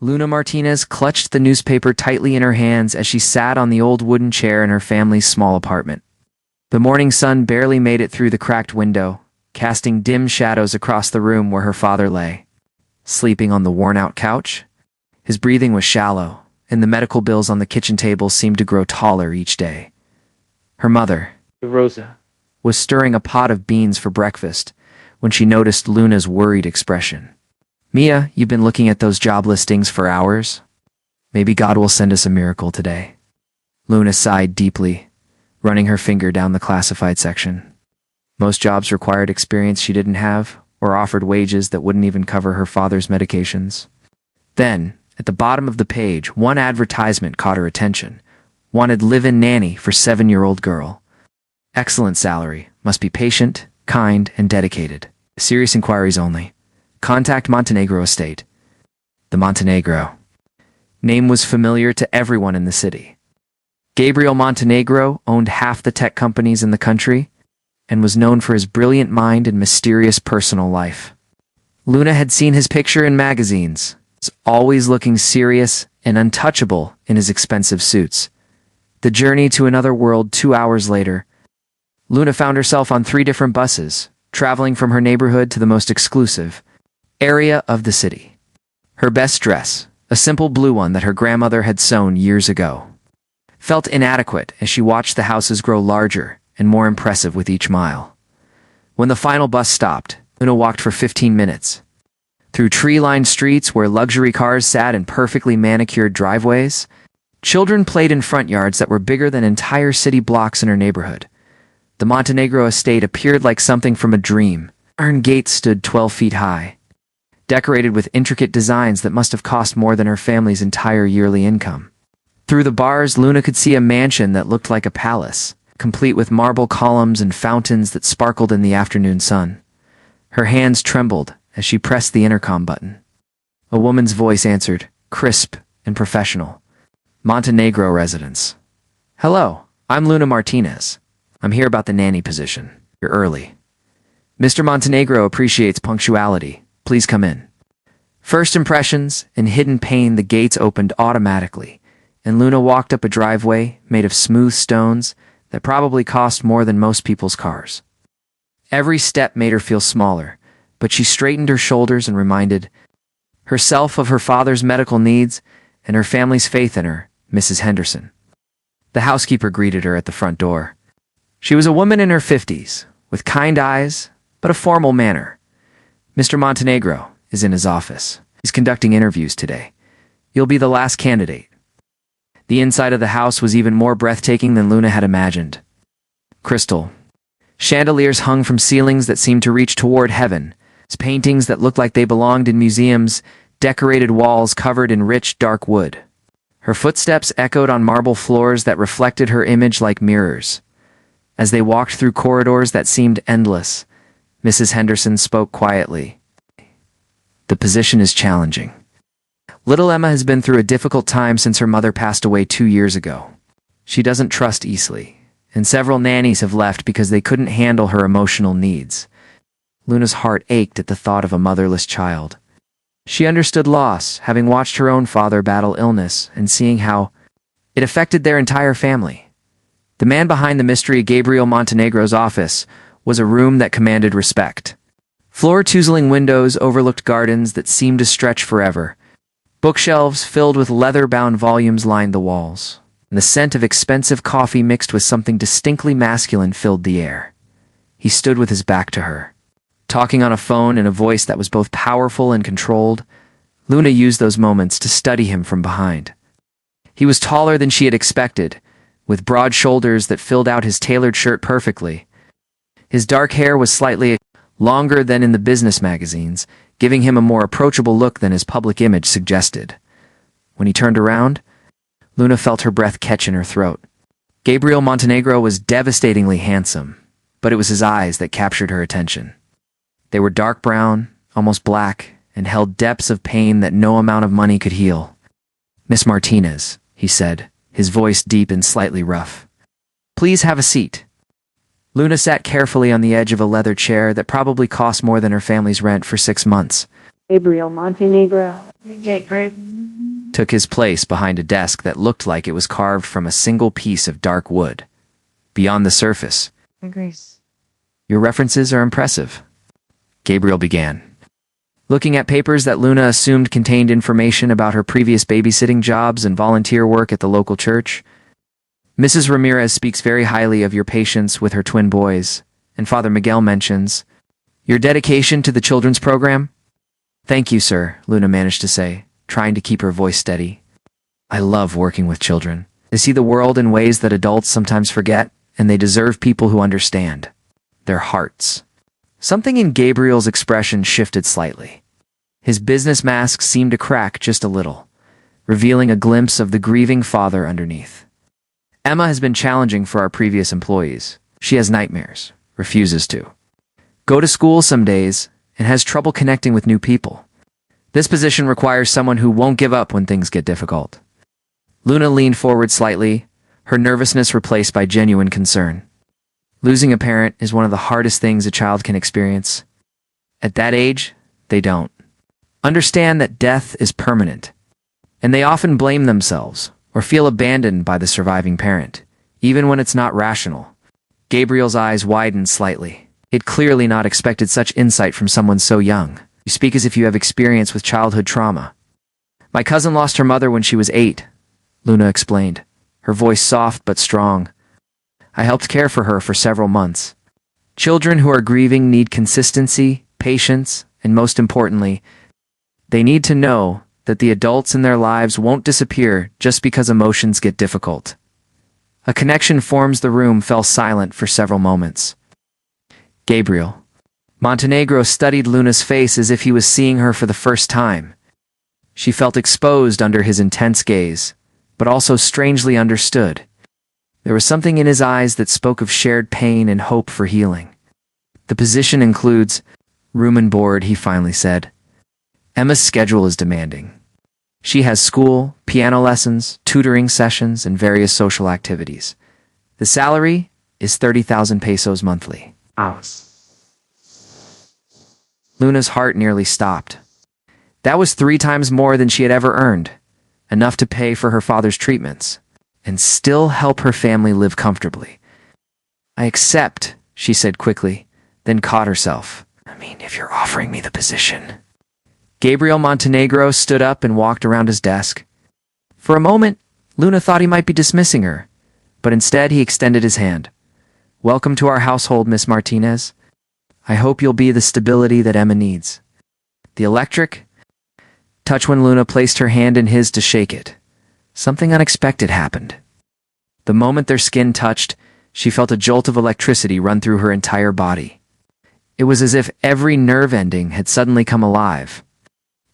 Luna Martinez clutched the newspaper tightly in her hands as she sat on the old wooden chair in her family's small apartment. The morning sun barely made it through the cracked window, casting dim shadows across the room where her father lay. Sleeping on the worn-out couch? His breathing was shallow, and the medical bills on the kitchen table seemed to grow taller each day. Her mother, Rosa, was stirring a pot of beans for breakfast when she noticed Luna's worried expression. "Mia, you've been looking at those job listings for hours? Maybe God will send us a miracle today." Luna sighed deeply, running her finger down the classified section. Most jobs required experience she didn't have, or offered wages that wouldn't even cover her father's medications. Then, at the bottom of the page, one advertisement caught her attention. Wanted live-in nanny for 7-year-old girl. Excellent salary, must be patient, kind, and dedicated. Serious inquiries only. Contact Montenegro Estate. The Montenegro name was familiar to everyone in the city. Gabriel Montenegro owned half the tech companies in the country and was known for his brilliant mind and mysterious personal life. Luna had seen his picture in magazines, always looking serious and untouchable in his expensive suits. The journey to another world 2 hours later, Luna found herself on 3 different buses, traveling from her neighborhood to the most exclusive area of the city. Her best dress, a simple blue one that her grandmother had sewn years ago, felt inadequate as she watched the houses grow larger and more impressive with each mile. When the final bus stopped, Luna walked for 15 minutes. Through tree-lined streets where luxury cars sat in perfectly manicured driveways, children played in front yards that were bigger than entire city blocks in her neighborhood. The Montenegro estate appeared like something from a dream. Iron gates stood 12 feet high, decorated with intricate designs that must have cost more than her family's entire yearly income. Through the bars, Luna could see a mansion that looked like a palace, complete with marble columns and fountains that sparkled in the afternoon sun. Her hands trembled as she pressed the intercom button. A woman's voice answered, crisp and professional. "Montenegro residence." "Hello, I'm Luna Martinez. I'm here about the nanny position. You're early. Mr. Montenegro appreciates punctuality. Please come in." First impressions and hidden pain, the gates opened automatically, and Luna walked up a driveway made of smooth stones that probably cost more than most people's cars. Every step made her feel smaller, but she straightened her shoulders and reminded herself of her father's medical needs and her family's faith in her, Mrs. Henderson. The housekeeper greeted her at the front door. She was a woman in her 50s, with kind eyes, but a formal manner. "Mr. Montenegro is in his office. He's conducting interviews today. You'll be the last candidate." The inside of the house was even more breathtaking than Luna had imagined. Crystal chandeliers hung from ceilings that seemed to reach toward heaven, paintings that looked like they belonged in museums, decorated walls covered in rich, dark wood. Her footsteps echoed on marble floors that reflected her image like mirrors. As they walked through corridors that seemed endless, Mrs. Henderson spoke quietly. "The position is challenging. Little Emma has been through a difficult time since her mother passed away 2 years ago. She doesn't trust easily, and several nannies have left because they couldn't handle her emotional needs." Luna's heart ached at the thought of a motherless child. She understood loss, having watched her own father battle illness and seeing how it affected their entire family. The man behind the mystery Gabriel Montenegro's office was a room that commanded respect. Floor-to-ceiling windows overlooked gardens that seemed to stretch forever. Bookshelves filled with leather-bound volumes lined the walls, and the scent of expensive coffee mixed with something distinctly masculine filled the air. He stood with his back to her, talking on a phone in a voice that was both powerful and controlled. Luna used those moments to study him from behind. He was taller than she had expected, with broad shoulders that filled out his tailored shirt perfectly. His dark hair was slightly longer than in the business magazines, giving him a more approachable look than his public image suggested. When he turned around, Luna felt her breath catch in her throat. Gabriel Montenegro was devastatingly handsome, but it was his eyes that captured her attention. They were dark brown, almost black, and held depths of pain that no amount of money could heal. "Miss Martinez," he said, his voice deep and slightly rough. "Please have a seat." Luna sat carefully on the edge of a leather chair that probably cost more than her family's rent for 6 months. Gabriel Montenegro. took his place behind a desk that looked like it was carved from a single piece of dark wood. Beyond the surface, Grace. your references are impressive, Gabriel began, looking at papers that Luna assumed contained information about her previous babysitting jobs and volunteer work at the local church. Mrs. Ramirez speaks very highly of your patience with her twin boys, and Father Miguel mentions your dedication to the children's program. Thank you, sir, Luna managed to say, trying to keep her voice steady. I love working with children. They see the world in ways that adults sometimes forget, and they deserve people who understand their hearts. Something in Gabriel's expression shifted slightly. His business mask seemed to crack just a little, revealing a glimpse of the grieving father underneath. Emma has been challenging for our previous employees. She has nightmares, refuses to go to school some days, and has trouble connecting with new people. This position requires someone who won't give up when things get difficult. Luna leaned forward slightly, her nervousness replaced by genuine concern. Losing a parent is one of the hardest things a child can experience. At that age, they don't understand that death is permanent, and they often blame themselves or feel abandoned by the surviving parent, even when it's not rational. Gabriel's eyes widened slightly. He'd clearly not expected such insight from someone so young. You speak as if you have experience with childhood trauma. My cousin lost her mother when she was 8, Luna explained, her voice soft but strong. I helped care for her for several months. Children who are grieving need consistency, patience, and most importantly, they need to know that the adults in their lives won't disappear just because emotions get difficult. A connection forms. The room fell silent for several moments. Gabriel Montenegro studied Luna's face as if he was seeing her for the first time. She felt exposed under his intense gaze, but also strangely understood. There was something in his eyes that spoke of shared pain and hope for healing. The position includes room and board, he finally said. Emma's schedule is demanding. She has school, piano lessons, tutoring sessions, and various social activities. The salary is 30,000 pesos monthly. Ouch. Luna's heart nearly stopped. That was 3 times more than she had ever earned, enough to pay for her father's treatments, and still help her family live comfortably. I accept, she said quickly, then caught herself. I mean, if you're offering me the position. Gabriel Montenegro stood up and walked around his desk. For a moment, Luna thought he might be dismissing her, but instead he extended his hand. Welcome to our household, Miss Martinez. I hope you'll be the stability that Emma needs. The electric touch when Luna placed her hand in his to shake it. Something unexpected happened. The moment their skin touched, she felt a jolt of electricity run through her entire body. It was as if every nerve ending had suddenly come alive.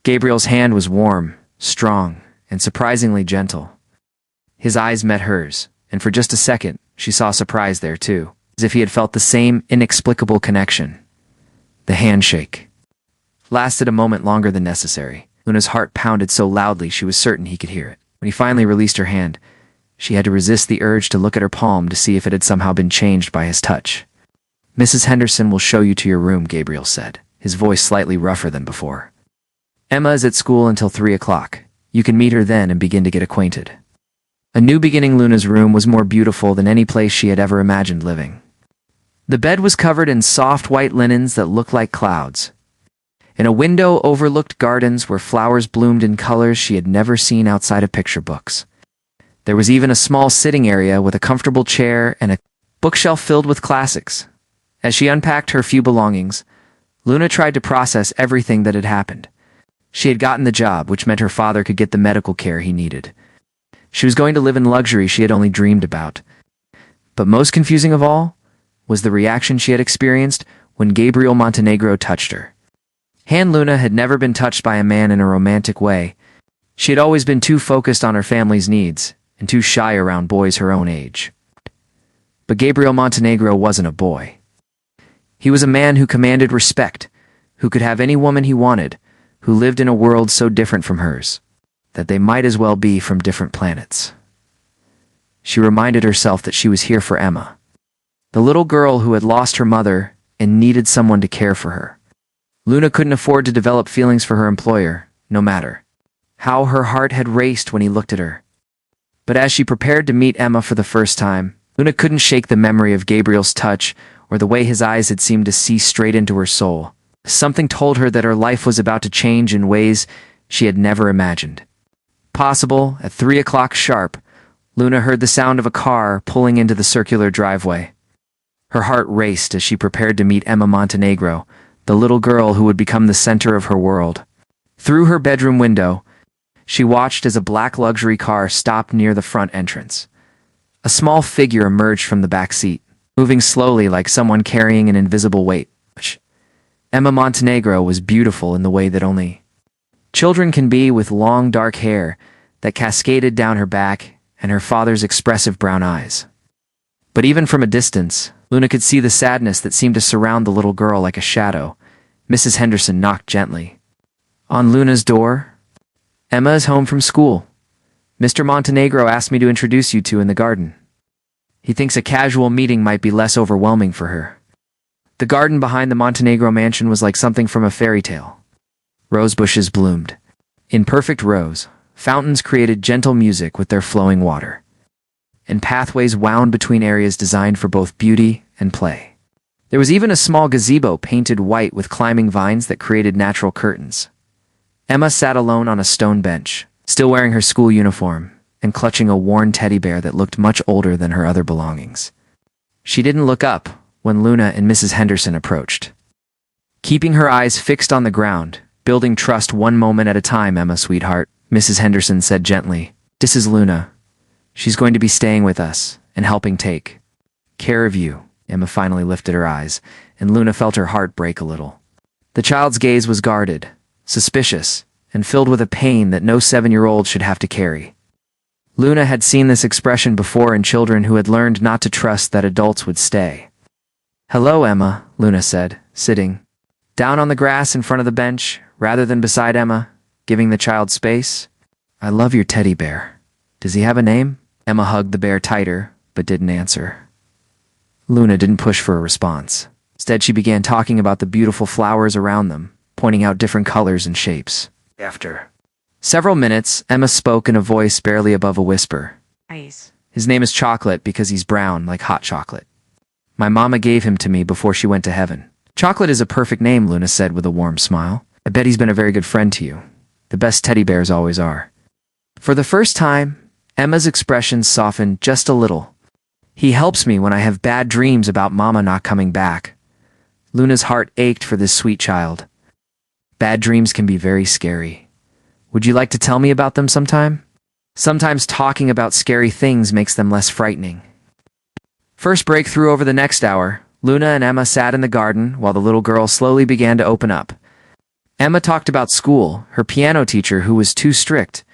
Gabriel's hand was warm, strong, and surprisingly gentle. His eyes met hers, and for just a second, she saw surprise there too, as if he had felt the same inexplicable connection. The handshake lasted a moment longer than necessary. Luna's heart pounded so loudly she was certain he could hear it. When he finally released her hand, she had to resist the urge to look at her palm to see if it had somehow been changed by his touch. Mrs. Henderson will show you to your room, Gabriel said, his voice slightly rougher than before. Emma is at school until 3 o'clock. You can meet her then and begin to get acquainted. A new beginning. Luna's room was more beautiful than any place she had ever imagined living. The bed was covered in soft white linens that looked like clouds, and a window overlooked gardens where flowers bloomed in colors she had never seen outside of picture books. There was even a small sitting area with a comfortable chair and a bookshelf filled with classics. As she unpacked her few belongings, Luna tried to process everything that had happened. She had gotten the job, which meant her father could get the medical care he needed. She was going to live in luxury she had only dreamed about. But most confusing of all was the reaction she had experienced when Gabriel Montenegro touched her. Luna had never been touched by a man in a romantic way. She had always been too focused on her family's needs and too shy around boys her own age. But Gabriel Montenegro wasn't a boy. He was a man who commanded respect, who could have any woman he wanted, who lived in a world so different from hers that they might as well be from different planets. She reminded herself that she was here for Emma, the little girl who had lost her mother and needed someone to care for her. Luna couldn't afford to develop feelings for her employer, no matter How her heart had raced when he looked at her. But as she prepared to meet Emma for the first time, Luna couldn't shake the memory of Gabriel's touch or the way his eyes had seemed to see straight into her soul. Something told her that her life was about to change in ways she had never imagined. Possible, at 3 o'clock sharp, Luna heard the sound of a car pulling into the circular driveway. Her heart raced as she prepared to meet Emma Montenegro, the little girl who would become the center of her world. Through her bedroom window, she watched as a black luxury car stopped near the front entrance. A small figure emerged from the back seat, moving slowly like someone carrying an invisible weight. Emma Montenegro was beautiful in the way that only children can be, with long dark hair that cascaded down her back and her father's expressive brown eyes. But even from a distance, Luna could see the sadness that seemed to surround the little girl like a shadow. Mrs. Henderson knocked gently. On Luna's door. Emma is home from school. Mr. Montenegro asked me to introduce you two in the garden. He thinks a casual meeting might be less overwhelming for her. The garden behind the Montenegro mansion was like something from a fairy tale. Rose bushes bloomed. In perfect rows, fountains created gentle music with their flowing water. And pathways wound between areas designed for both beauty and play. There was even a small gazebo painted white with climbing vines that created natural curtains. Emma sat alone on a stone bench, still wearing her school uniform, and clutching a worn teddy bear that looked much older than her other belongings. She didn't look up when Luna and Mrs. Henderson approached. Keeping her eyes fixed on the ground, building trust one moment at a time, Emma, sweetheart, Mrs. Henderson said gently. This is Luna. She's going to be staying with us and helping take care of you. Emma finally lifted her eyes, and Luna felt her heart break a little. The child's gaze was guarded, suspicious, and filled with a pain that no 7-year-old should have to carry. Luna had seen this expression before in children who had learned not to trust that adults would stay. Hello, Emma, Luna said, sitting down on the grass in front of the bench, rather than beside Emma, giving the child space. I love your teddy bear. Does he have a name? Emma hugged the bear tighter, but didn't answer. Luna didn't push for a response. Instead, she began talking about the beautiful flowers around them, pointing out different colors and shapes. After several minutes, Emma spoke in a voice barely above a whisper. Ice. His name is Chocolate because he's brown like hot chocolate. My mama gave him to me before she went to heaven. Chocolate is a perfect name, Luna said with a warm smile. I bet he's been a very good friend to you. The best teddy bears always are. For the first time, Emma's expression softened just a little. He helps me when I have bad dreams about Mama not coming back. Luna's heart ached for this sweet child. Bad dreams can be very scary. Would you like to tell me about them sometime? Sometimes talking about scary things makes them less frightening. First breakthrough over the next hour, Luna and Emma sat in the garden while the little girl slowly began to open up. Emma talked about school, her piano teacher who was too strict,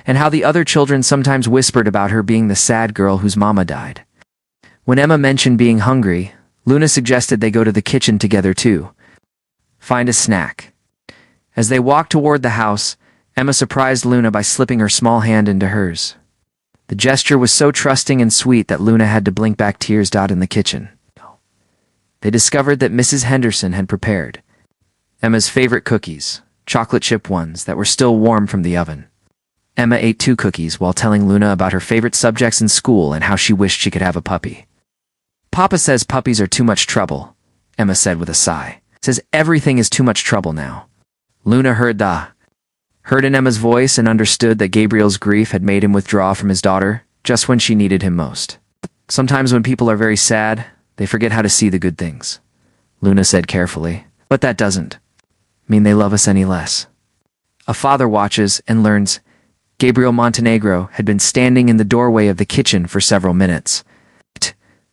and how the other children sometimes whispered about her being the sad girl whose mama died. When Emma mentioned being hungry, Luna suggested they go to the kitchen together too. Find a snack. As they walked toward the house, Emma surprised Luna by slipping her small hand into hers. The gesture was so trusting and sweet that Luna had to blink back tears. In the kitchen, they discovered that Mrs. Henderson had prepared Emma's favorite cookies, chocolate chip ones that were still warm from the oven. Emma ate 2 cookies while telling Luna about her favorite subjects in school and how she wished she could have a puppy. Papa says puppies are too much trouble, Emma said with a sigh. Says everything is too much trouble now. Luna heard in Emma's voice and understood that Gabriel's grief had made him withdraw from his daughter just when she needed him most. Sometimes when people are very sad, they forget how to see the good things, Luna said carefully. But that doesn't mean they love us any less. A father watches and learns Gabriel Montenegro had been standing in the doorway of the kitchen for several minutes,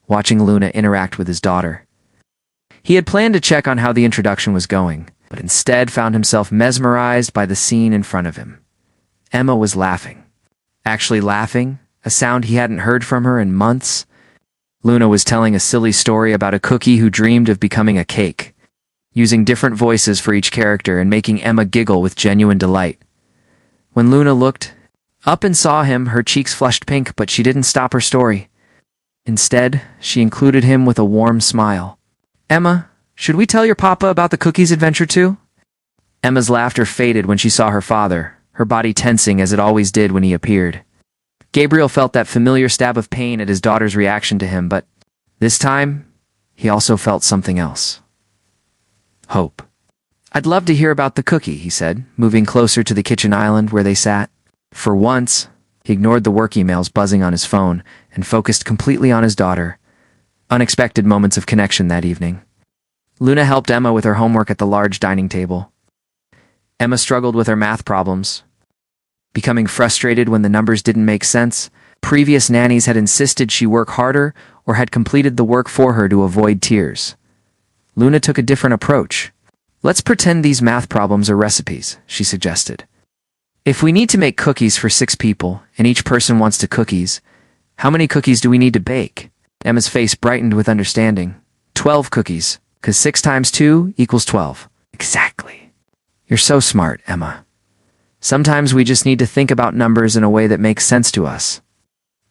watching Luna interact with his daughter. He had planned to check on how the introduction was going, but instead found himself mesmerized by the scene in front of him. Emma was laughing. Actually laughing, a sound he hadn't heard from her in months. Luna was telling a silly story about a cookie who dreamed of becoming a cake, using different voices for each character and making Emma giggle with genuine delight. When Luna looked up and saw him, her cheeks flushed pink, but she didn't stop her story. Instead, she included him with a warm smile. Emma, should we tell your papa about the cookies adventure too? Emma's laughter faded when she saw her father, her body tensing as it always did when he appeared. Gabriel felt that familiar stab of pain at his daughter's reaction to him, but this time, he also felt something else. Hope. "I'd love to hear about the cookie," he said, moving closer to the kitchen island where they sat. For once, he ignored the work emails buzzing on his phone and focused completely on his daughter. Unexpected moments of connection that evening. Luna helped Emma with her homework at the large dining table. Emma struggled with her math problems, becoming frustrated when the numbers didn't make sense. Previous nannies had insisted she work harder or had completed the work for her to avoid tears. Luna took a different approach. "Let's pretend these math problems are recipes," she suggested. "If we need to make cookies for 6 people and each person wants to cookies, how many cookies do we need to bake?" Emma's face brightened with understanding. 12 cookies, 'cause 6 times 2 equals 12. Exactly. You're so smart, Emma. Sometimes we just need to think about numbers in a way that makes sense to us.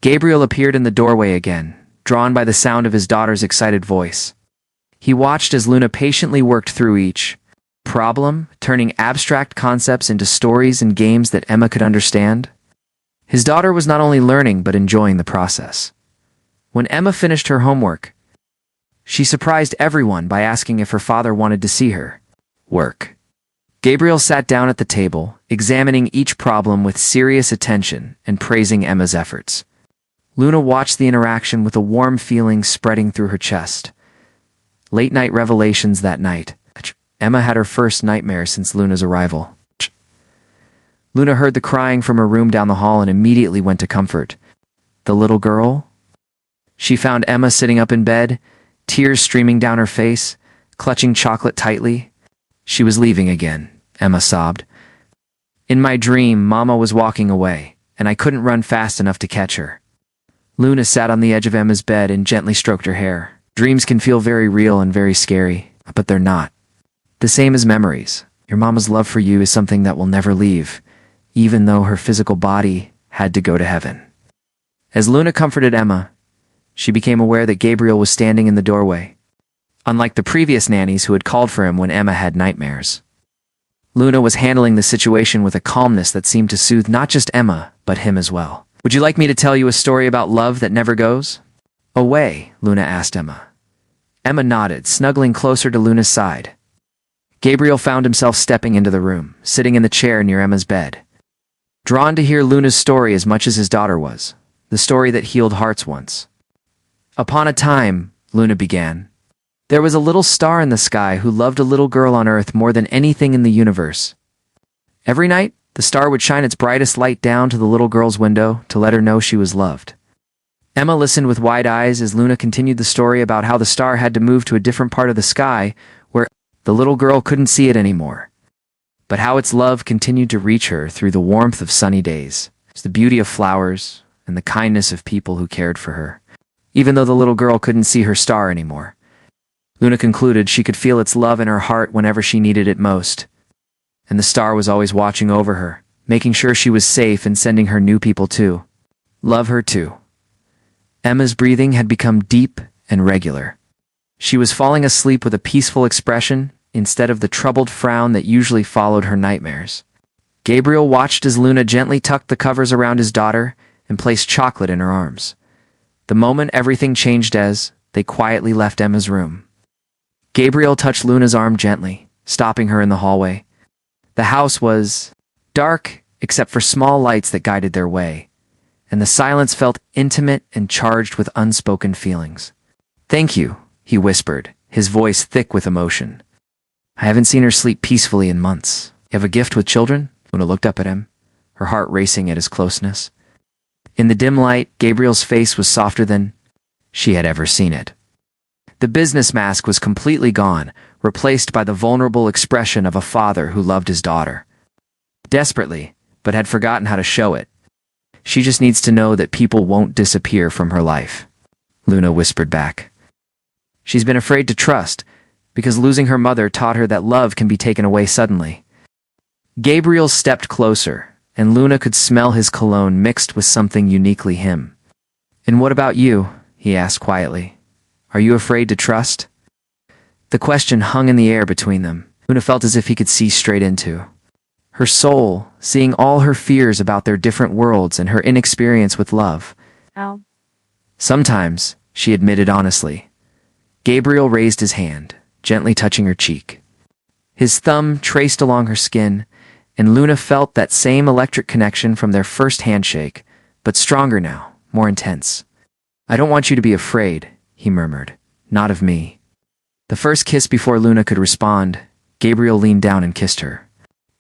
Gabriel appeared in the doorway again, drawn by the sound of his daughter's excited voice. He watched as Luna patiently worked through each problem, turning abstract concepts into stories and games that Emma could understand. His daughter was not only learning but enjoying the process. When Emma finished her homework, she surprised everyone by asking if her father wanted to see her work. Gabriel sat down at the table, examining each problem with serious attention and praising Emma's efforts. Luna watched the interaction with a warm feeling spreading through her chest. Late-night revelations that night. Emma had her first nightmare since Luna's arrival. Luna heard the crying from her room down the hall and immediately went to comfort the little girl. She found Emma sitting up in bed, tears streaming down her face, clutching chocolate tightly. She was leaving again, Emma sobbed. "In my dream, Mama was walking away, and I couldn't run fast enough to catch her." Luna sat on the edge of Emma's bed and gently stroked her hair. Dreams can feel very real and very scary, but they're not. The same as memories. Your mama's love for you is something that will never leave, even though her physical body had to go to heaven. As Luna comforted Emma, she became aware that Gabriel was standing in the doorway, unlike the previous nannies who had called for him when Emma had nightmares. Luna was handling the situation with a calmness that seemed to soothe not just Emma, but him as well. "Would you like me to tell you a story about love that never goes away?" Luna asked Emma. Emma nodded, snuggling closer to Luna's side. Gabriel found himself stepping into the room, sitting in the chair near Emma's bed. Drawn to hear Luna's story as much as his daughter was, the story that healed hearts once. "Upon a time," Luna began, "there was a little star in the sky who loved a little girl on Earth more than anything in the universe. Every night, the star would shine its brightest light down to the little girl's window to let her know she was loved." Emma listened with wide eyes as Luna continued the story about how the star had to move to a different part of the sky where the little girl couldn't see it anymore, but how its love continued to reach her through the warmth of sunny days, the beauty of flowers, and the kindness of people who cared for her. Even though the little girl couldn't see her star anymore, Luna concluded she could feel its love in her heart whenever she needed it most. And the star was always watching over her, making sure she was safe and sending her new people to love her too. Emma's breathing had become deep and regular. She was falling asleep with a peaceful expression instead of the troubled frown that usually followed her nightmares. Gabriel watched as Luna gently tucked the covers around his daughter and placed chocolate in her arms. The moment everything changed as they quietly left Emma's room. Gabriel touched Luna's arm gently, stopping her in the hallway. The house was dark except for small lights that guided their way, and the silence felt intimate and charged with unspoken feelings. "Thank you," he whispered, his voice thick with emotion. "I haven't seen her sleep peacefully in months. You have a gift with children?" Luna looked up at him, her heart racing at his closeness. In the dim light, Gabriel's face was softer than she had ever seen it. The business mask was completely gone, replaced by the vulnerable expression of a father who loved his daughter desperately, but had forgotten how to show it. "She just needs to know that people won't disappear from her life," Luna whispered back. "She's been afraid to trust, because losing her mother taught her that love can be taken away suddenly." Gabriel stepped closer, and Luna could smell his cologne mixed with something uniquely him. "And what about you?" he asked quietly. "Are you afraid to trust?" The question hung in the air between them. Luna felt as if he could see straight into her soul, seeing all her fears about their different worlds and her inexperience with love. Ow. Sometimes, she admitted honestly. Gabriel raised his hand, gently touching her cheek. His thumb traced along her skin, and Luna felt that same electric connection from their first handshake, but stronger now, more intense. "I don't want you to be afraid," he murmured. "Not of me." The first kiss before Luna could respond, Gabriel leaned down and kissed her.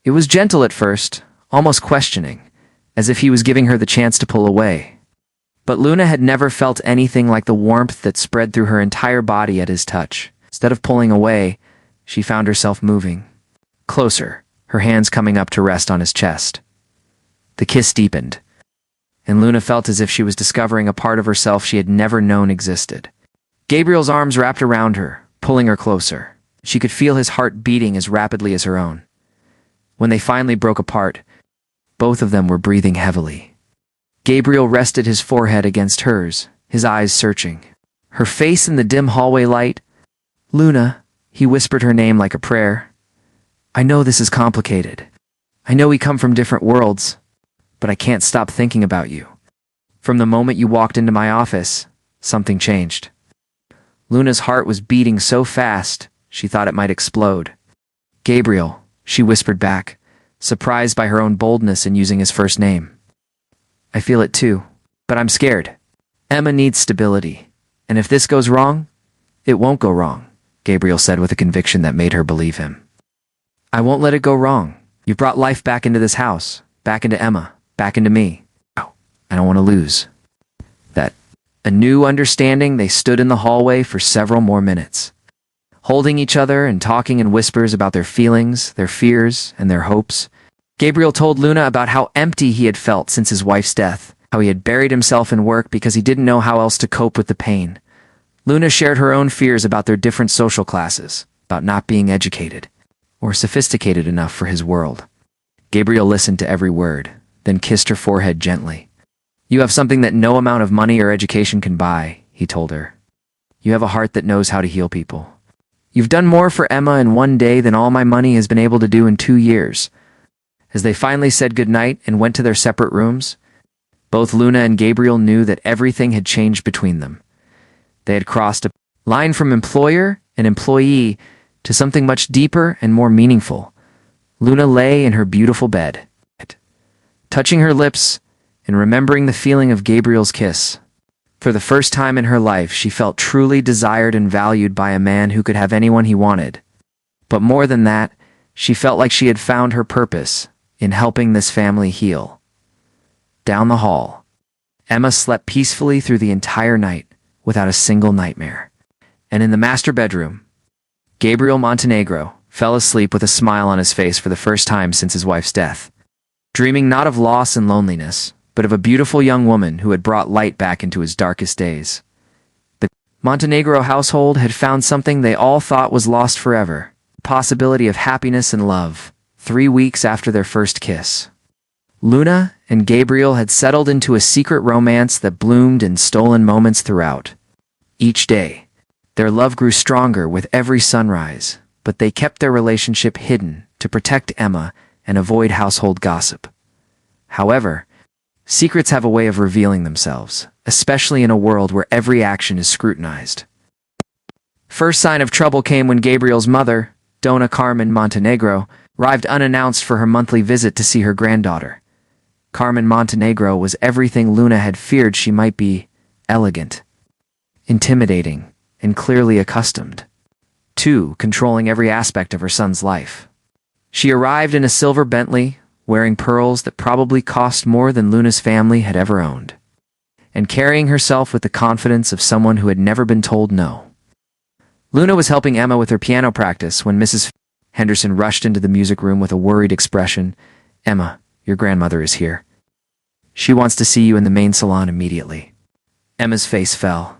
It was gentle at first, almost questioning, as if he was giving her the chance to pull away. But Luna had never felt anything like the warmth that spread through her entire body at his touch. Instead of pulling away, she found herself moving. Closer, her hands coming up to rest on his chest. The kiss deepened, and Luna felt as if she was discovering a part of herself she had never known existed. Gabriel's arms wrapped around her, pulling her closer. She could feel his heart beating as rapidly as her own. When they finally broke apart, both of them were breathing heavily. Gabriel rested his forehead against hers, his eyes searching. Her face in the dim hallway light. "Luna," he whispered her name like a prayer. "I know this is complicated. I know we come from different worlds, but I can't stop thinking about you. From the moment you walked into my office, something changed." Luna's heart was beating so fast, she thought it might explode. "Gabriel," she whispered back, surprised by her own boldness in using his first name. "I feel it too, but I'm scared. Emma needs stability, and if this goes wrong, it won't go wrong," Gabriel said with a conviction that made her believe him. "I won't let it go wrong. You've brought life back into this house, back into Emma, back into me. I don't want to lose that." A new understanding, they stood in the hallway for several more minutes, holding each other and talking in whispers about their feelings, their fears, and their hopes. Gabriel told Luna about how empty he had felt since his wife's death, how he had buried himself in work because he didn't know how else to cope with the pain. Luna shared her own fears about their different social classes, about not being educated or sophisticated enough for his world. Gabriel listened to every word, then kissed her forehead gently. "You have something that no amount of money or education can buy," he told her. "You have a heart that knows how to heal people. You've done more for Emma in one day than all my money has been able to do in 2 years." As they finally said goodnight and went to their separate rooms, both Luna and Gabriel knew that everything had changed between them. They had crossed a line from employer and employee to something much deeper and more meaningful. Luna lay in her beautiful bed, touching her lips and remembering the feeling of Gabriel's kiss. For the first time in her life, she felt truly desired and valued by a man who could have anyone he wanted. But more than that, she felt like she had found her purpose in helping this family heal. Down the hall, Emma slept peacefully through the entire night without a single nightmare. And in the master bedroom, Gabriel Montenegro fell asleep with a smile on his face for the first time since his wife's death, dreaming not of loss and loneliness, but of a beautiful young woman who had brought light back into his darkest days. The Montenegro household had found something they all thought was lost forever, the possibility of happiness and love, 3 weeks after their first kiss. Luna and Gabriel had settled into a secret romance that bloomed in stolen moments throughout. Each day, their love grew stronger with every sunrise, but they kept their relationship hidden to protect Emma and avoid household gossip. However, secrets have a way of revealing themselves, especially in a world where every action is scrutinized. First sign of trouble came when Gabriel's mother, Donna Carmen Montenegro, arrived unannounced for her monthly visit to see her granddaughter. Carmen Montenegro was everything Luna had feared she might be: elegant, intimidating, and clearly accustomed to controlling every aspect of her son's life. She arrived in a silver Bentley, wearing pearls that probably cost more than Luna's family had ever owned, and carrying herself with the confidence of someone who had never been told no. Luna was helping Emma with her piano practice when Mrs. Henderson rushed into the music room with a worried expression. "Emma, your grandmother is here. She wants to see you in the main salon immediately." Emma's face fell.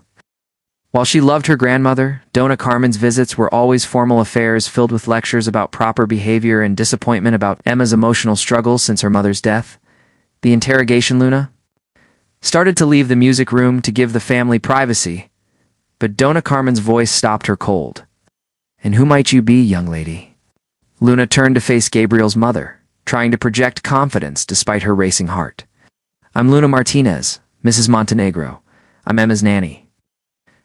While she loved her grandmother, Donna Carmen's visits were always formal affairs filled with lectures about proper behavior and disappointment about Emma's emotional struggles since her mother's death. The interrogation Luna started to leave the music room to give the family privacy, but Donna Carmen's voice stopped her cold. "And who might you be, young lady?" Luna turned to face Gabriel's mother, trying to project confidence despite her racing heart. "I'm Luna Martinez, Mrs. Montenegro. I'm Emma's nanny."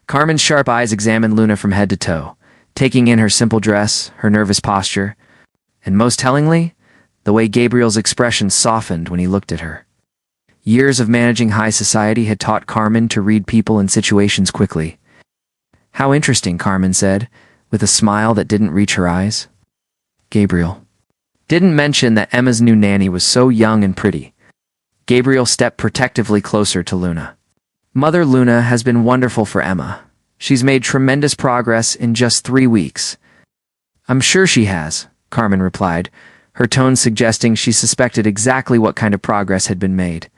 Carmen's sharp eyes examined Luna from head to toe, taking in her simple dress, her nervous posture, and most tellingly, the way Gabriel's expression softened when he looked at her. Years of managing high society had taught Carmen to read people and situations quickly. "How interesting," Carmen said, with a smile that didn't reach her eyes. Gabriel didn't mention that Emma's new nanny was so young and pretty. Gabriel stepped protectively closer to Luna. "Mother Luna has been wonderful for Emma. She's made tremendous progress in just 3 weeks." "I'm sure she has," Carmen replied, her tone suggesting she suspected exactly what kind of progress had been made.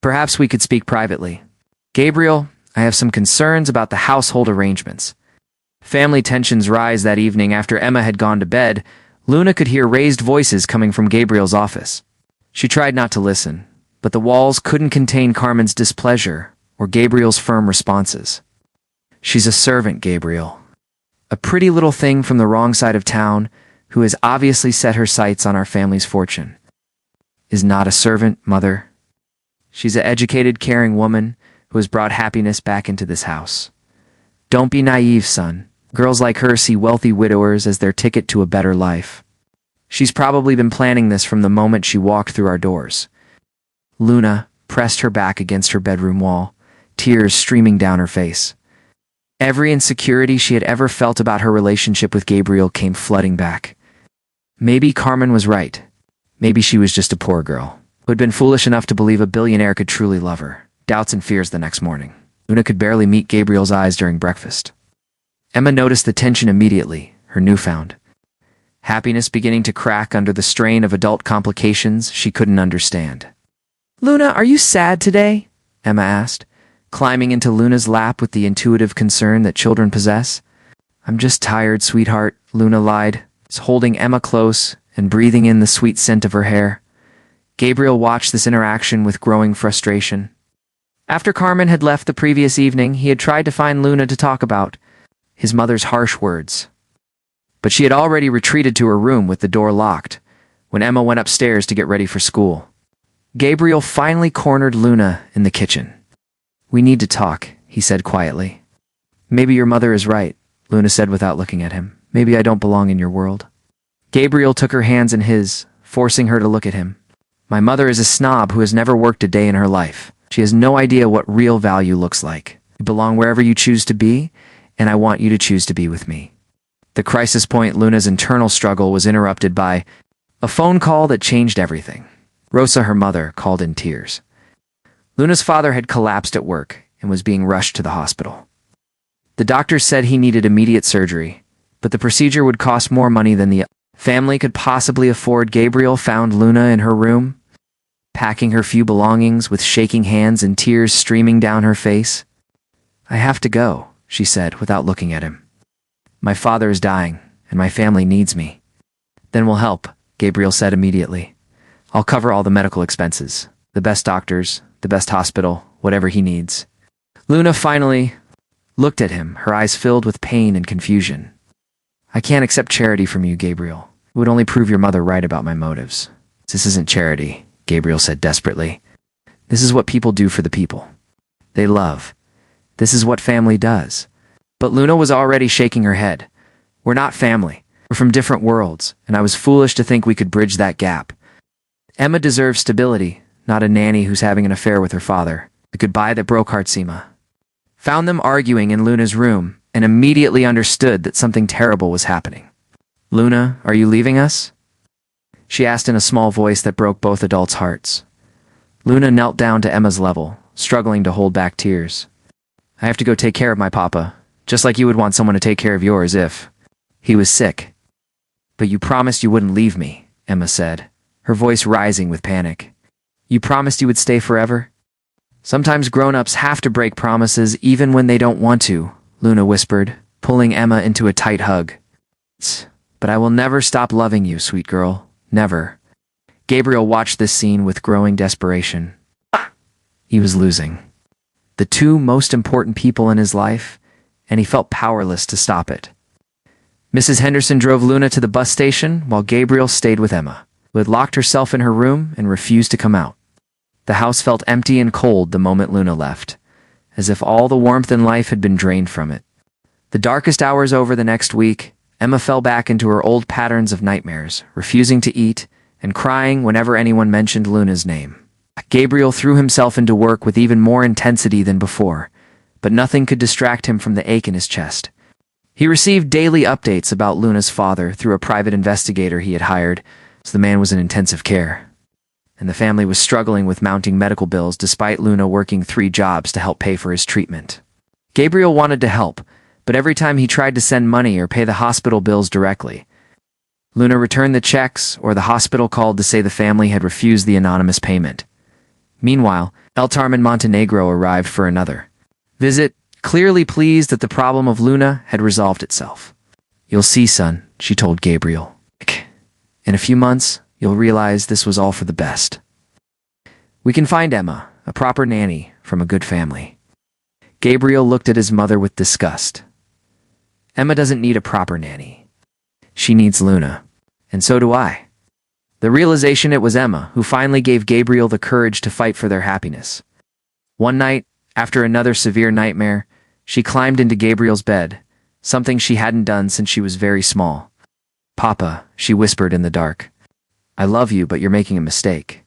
"Perhaps we could speak privately. Gabriel, I have some concerns about the household arrangements." Family tensions rise that evening after Emma had gone to bed. Luna could hear raised voices coming from Gabriel's office. She tried not to listen, but the walls couldn't contain Carmen's displeasure or Gabriel's firm responses. "She's a servant, Gabriel. A pretty little thing from the wrong side of town who has obviously set her sights on our family's fortune." "Is not a servant, Mother. She's an educated, caring woman who has brought happiness back into this house. Don't be naive, son. Girls like her see wealthy widowers as their ticket to a better life. She's probably been planning this from the moment she walked through our doors." Luna pressed her back against her bedroom wall, tears streaming down her face. Every insecurity she had ever felt about her relationship with Gabriel came flooding back. Maybe Carmen was right. Maybe she was just a poor girl who had been foolish enough to believe a billionaire could truly love her. Doubts and fears the next morning. Luna could barely meet Gabriel's eyes during breakfast. Emma noticed the tension immediately, her newfound happiness beginning to crack under the strain of adult complications she couldn't understand. "Luna, are you sad today?" Emma asked, climbing into Luna's lap with the intuitive concern that children possess. "I'm just tired, sweetheart," Luna lied, holding Emma close and breathing in the sweet scent of her hair. Gabriel watched this interaction with growing frustration. After Carmen had left the previous evening, he had tried to find Luna to talk about his mother's harsh words. But she had already retreated to her room with the door locked when Emma went upstairs to get ready for school. Gabriel finally cornered Luna in the kitchen. "We need to talk," he said quietly. "Maybe your mother is right," Luna said without looking at him. "Maybe I don't belong in your world." Gabriel took her hands in his, forcing her to look at him. "My mother is a snob who has never worked a day in her life. She has no idea what real value looks like. You belong wherever you choose to be, and I want you to choose to be with me." The crisis point, Luna's internal struggle, was interrupted by a phone call that changed everything. Rosa, her mother, called in tears. Luna's father had collapsed at work and was being rushed to the hospital. The doctors said he needed immediate surgery, but the procedure would cost more money than the family could possibly afford. Gabriel found Luna in her room, packing her few belongings with shaking hands and tears streaming down her face. "I have to go," she said without looking at him. "My father is dying, and my family needs me." "Then we'll help," Gabriel said immediately. "I'll cover all the medical expenses, the best doctors, the best hospital, whatever he needs." Luna finally looked at him, her eyes filled with pain and confusion. "I can't accept charity from you, Gabriel. It would only prove your mother right about my motives." "This isn't charity," Gabriel said desperately. "This is what people do for the people they love. This is what family does." But Luna was already shaking her head. "We're not family. We're from different worlds, and I was foolish to think we could bridge that gap. Emma deserves stability, not a nanny who's having an affair with her father." The goodbye that broke Heartsima found them arguing in Luna's room and immediately understood that something terrible was happening. "Luna, are you leaving us?" she asked in a small voice that broke both adults' hearts. Luna knelt down to Emma's level, struggling to hold back tears. "I have to go take care of my papa, just like you would want someone to take care of yours if he was sick." "But you promised you wouldn't leave me," Emma said, her voice rising with panic. "You promised you would stay forever?" "Sometimes grown-ups have to break promises even when they don't want to," Luna whispered, pulling Emma into a tight hug. "But I will never stop loving you, sweet girl. Never." Gabriel watched this scene with growing desperation. He was losing the two most important people in his life, and he felt powerless to stop it. Mrs. Henderson drove Luna to the bus station while Gabriel stayed with Emma. who had locked herself in her room and refused to come out. The house felt empty and cold the moment Luna left, as if all the warmth in life had been drained from it. The darkest hours over the next week, Emma fell back into her old patterns of nightmares, refusing to eat and crying whenever anyone mentioned Luna's name. Gabriel threw himself into work with even more intensity than before, but nothing could distract him from the ache in his chest. He received daily updates about Luna's father through a private investigator he had hired, so the man was in intensive care. And the family was struggling with mounting medical bills despite Luna working 3 jobs to help pay for his treatment. Gabriel wanted to help, but every time he tried to send money or pay the hospital bills directly, Luna returned the checks or the hospital called to say the family had refused the anonymous payment. Meanwhile, Eltarm in Montenegro arrived for another visit, clearly pleased that the problem of Luna had resolved itself. "You'll see, son," she told Gabriel. "In a few months, you'll realize this was all for the best. We can find Emma, a proper nanny from a good family." Gabriel looked at his mother with disgust. "Emma doesn't need a proper nanny. She needs Luna. And so do I." The realization it was Emma who finally gave Gabriel the courage to fight for their happiness. One night, after another severe nightmare, she climbed into Gabriel's bed, something she hadn't done since she was very small. "Papa," she whispered in the dark, "I love you, but you're making a mistake."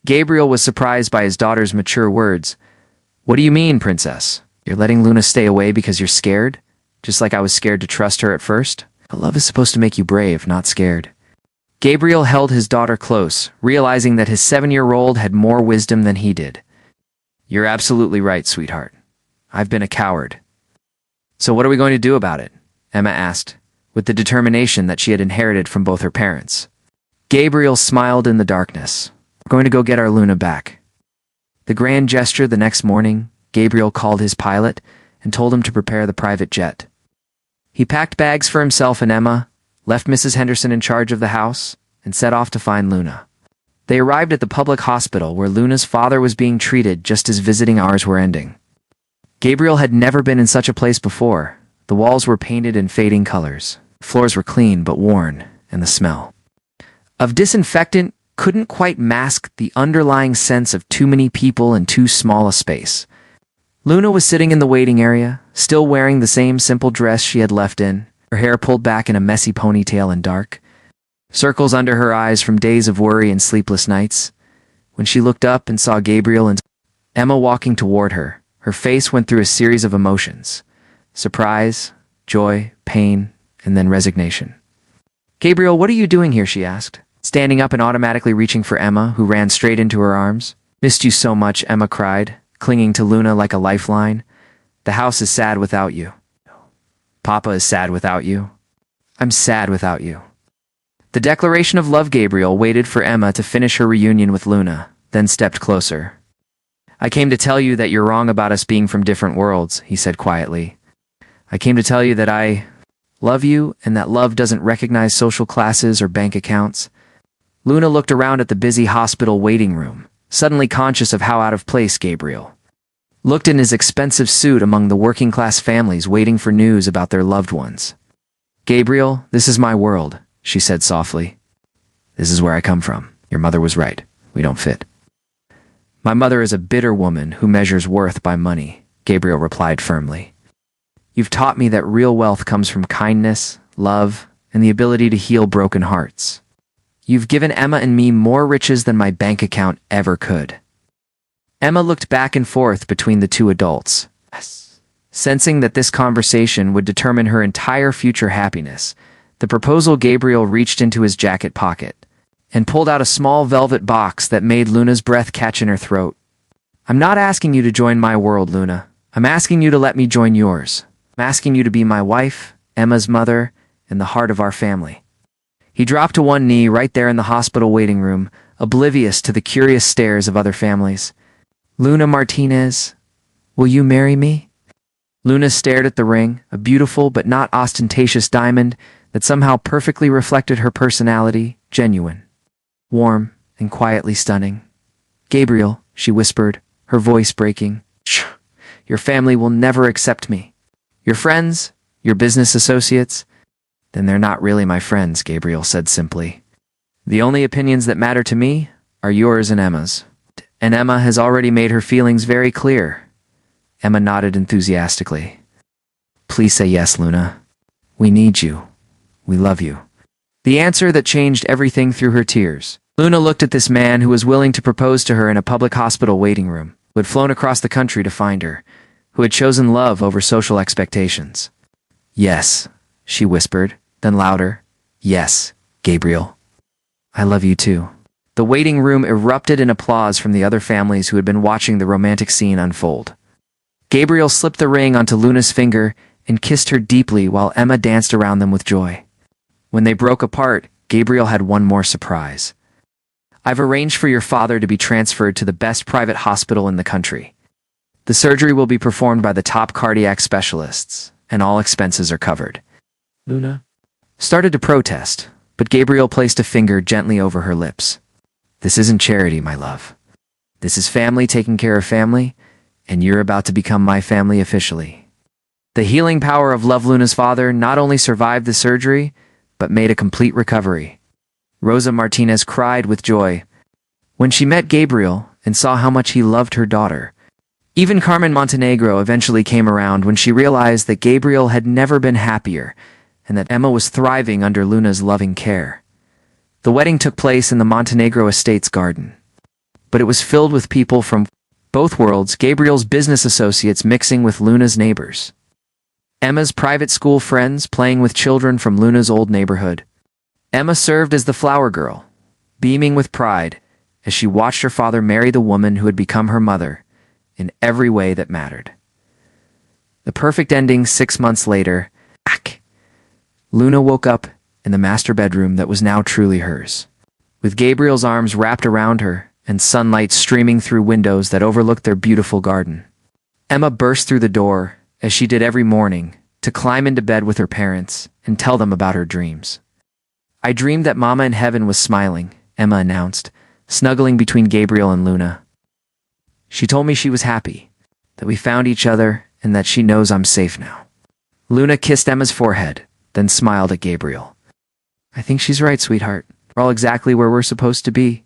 Gabriel was surprised by his daughter's mature words. "What do you mean, princess? You're letting Luna stay away because you're scared? Just like I was scared to trust her at first? But love is supposed to make you brave, not scared." Gabriel held his daughter close, realizing that his 7-year-old had more wisdom than he did. "You're absolutely right, sweetheart. I've been a coward." "So what are we going to do about it?" Emma asked, with the determination that she had inherited from both her parents. Gabriel smiled in the darkness. "We're going to go get our Luna back." The grand gesture the next morning, Gabriel called his pilot and told him to prepare the private jet. He packed bags for himself and Emma, left Mrs. Henderson in charge of the house, and set off to find Luna. They arrived at the public hospital where Luna's father was being treated just as visiting hours were ending. Gabriel had never been in such a place before. The walls were painted in fading colors. Floors were clean but worn, and the smell of disinfectant couldn't quite mask the underlying sense of too many people in too small a space. Luna was sitting in the waiting area, still wearing the same simple dress she had left in, her hair pulled back in a messy ponytail and dark, circles under her eyes from days of worry and sleepless nights. When she looked up and saw Gabriel and Emma walking toward her, her face went through a series of emotions: surprise, joy, pain, and then resignation. "Gabriel, what are you doing here?" she asked, standing up and automatically reaching for Emma, who ran straight into her arms. "Missed you so much," Emma cried, clinging to Luna like a lifeline. "The house is sad without you." "Papa is sad without you." "I'm sad without you." The declaration of love. Gabriel waited for Emma to finish her reunion with Luna, then stepped closer. "I came to tell you that you're wrong about us being from different worlds," he said quietly. "I came to tell you that I love you and that love doesn't recognize social classes or bank accounts." Luna looked around at the busy hospital waiting room, suddenly conscious of how out of place Gabriel looked in his expensive suit among the working-class families waiting for news about their loved ones. "Gabriel, this is my world," she said softly. "This is where I come from. Your mother was right. We don't fit." "My mother is a bitter woman who measures worth by money," Gabriel replied firmly. "You've taught me that real wealth comes from kindness, love, and the ability to heal broken hearts. You've given Emma and me more riches than my bank account ever could." Emma looked back and forth between the two adults, sensing that this conversation would determine her entire future happiness. The proposal. Gabriel reached into his jacket pocket and pulled out a small velvet box that made Luna's breath catch in her throat. "I'm not asking you to join my world, Luna. I'm asking you to let me join yours. I'm asking you to be my wife, Emma's mother, and the heart of our family." He dropped to one knee right there in the hospital waiting room, oblivious to the curious stares of other families. "Luna Martinez, will you marry me?" Luna stared at the ring, a beautiful but not ostentatious diamond that somehow perfectly reflected her personality, genuine, warm, and quietly stunning. "Gabriel," she whispered, her voice breaking, "Shh, your family will never accept me. Your friends, your business associates, then they're not really my friends," Gabriel said simply. The only opinions that matter to me are yours and Emma's. And Emma has already made her feelings very clear. Emma nodded enthusiastically. Please say yes, Luna. We need you. We love you. The answer that changed everything through her tears. Luna looked at this man who was willing to propose to her in a public hospital waiting room, who had flown across the country to find her, who had chosen love over social expectations. Yes, she whispered, then louder. Yes, Gabriel. I love you too. The waiting room erupted in applause from the other families who had been watching the romantic scene unfold. Gabriel slipped the ring onto Luna's finger and kissed her deeply while Emma danced around them with joy. When they broke apart, Gabriel had one more surprise. I've arranged for your father to be transferred to the best private hospital in the country. The surgery will be performed by the top cardiac specialists, and all expenses are covered. Luna started to protest, but Gabriel placed a finger gently over her lips. This isn't charity, my love. This is family taking care of family, and you're about to become my family officially. The healing power of Love Luna's father not only survived the surgery, but made a complete recovery. Rosa Martinez cried with joy when she met Gabriel and saw how much he loved her daughter. Even Carmen Montenegro eventually came around when she realized that Gabriel had never been happier and that Emma was thriving under Luna's loving care. The wedding took place in the Montenegro estate's garden, but it was filled with people from both worlds, Gabriel's business associates mixing with Luna's neighbors, Emma's private school friends playing with children from Luna's old neighborhood. Emma served as the flower girl, beaming with pride as she watched her father marry the woman who had become her mother in every way that mattered. The perfect ending 6 months later. Luna woke up in the master bedroom that was now truly hers, with Gabriel's arms wrapped around her and sunlight streaming through windows that overlooked their beautiful garden. Emma burst through the door, as she did every morning, to climb into bed with her parents and tell them about her dreams. I dreamed that Mama in heaven was smiling, Emma announced, snuggling between Gabriel and Luna. She told me she was happy, that we found each other, and that she knows I'm safe now. Luna kissed Emma's forehead, then smiled at Gabriel. I think she's right, sweetheart. We're all exactly where we're supposed to be.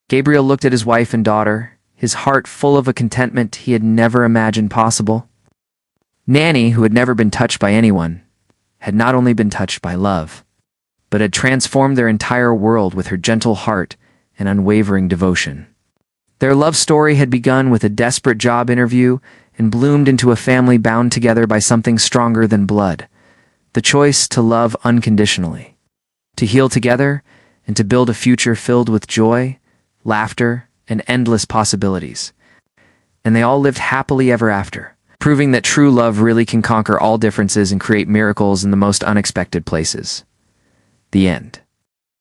Gabriel looked at his wife and daughter, his heart full of a contentment he had never imagined possible. Nanny, who had never been touched by anyone, had not only been touched by love, but had transformed their entire world with her gentle heart and unwavering devotion. Their love story had begun with a desperate job interview and bloomed into a family bound together by something stronger than blood, the choice to love unconditionally, to heal together, and to build a future filled with joy, laughter, and endless possibilities. And they all lived happily ever after, proving that true love really can conquer all differences and create miracles in the most unexpected places. The end.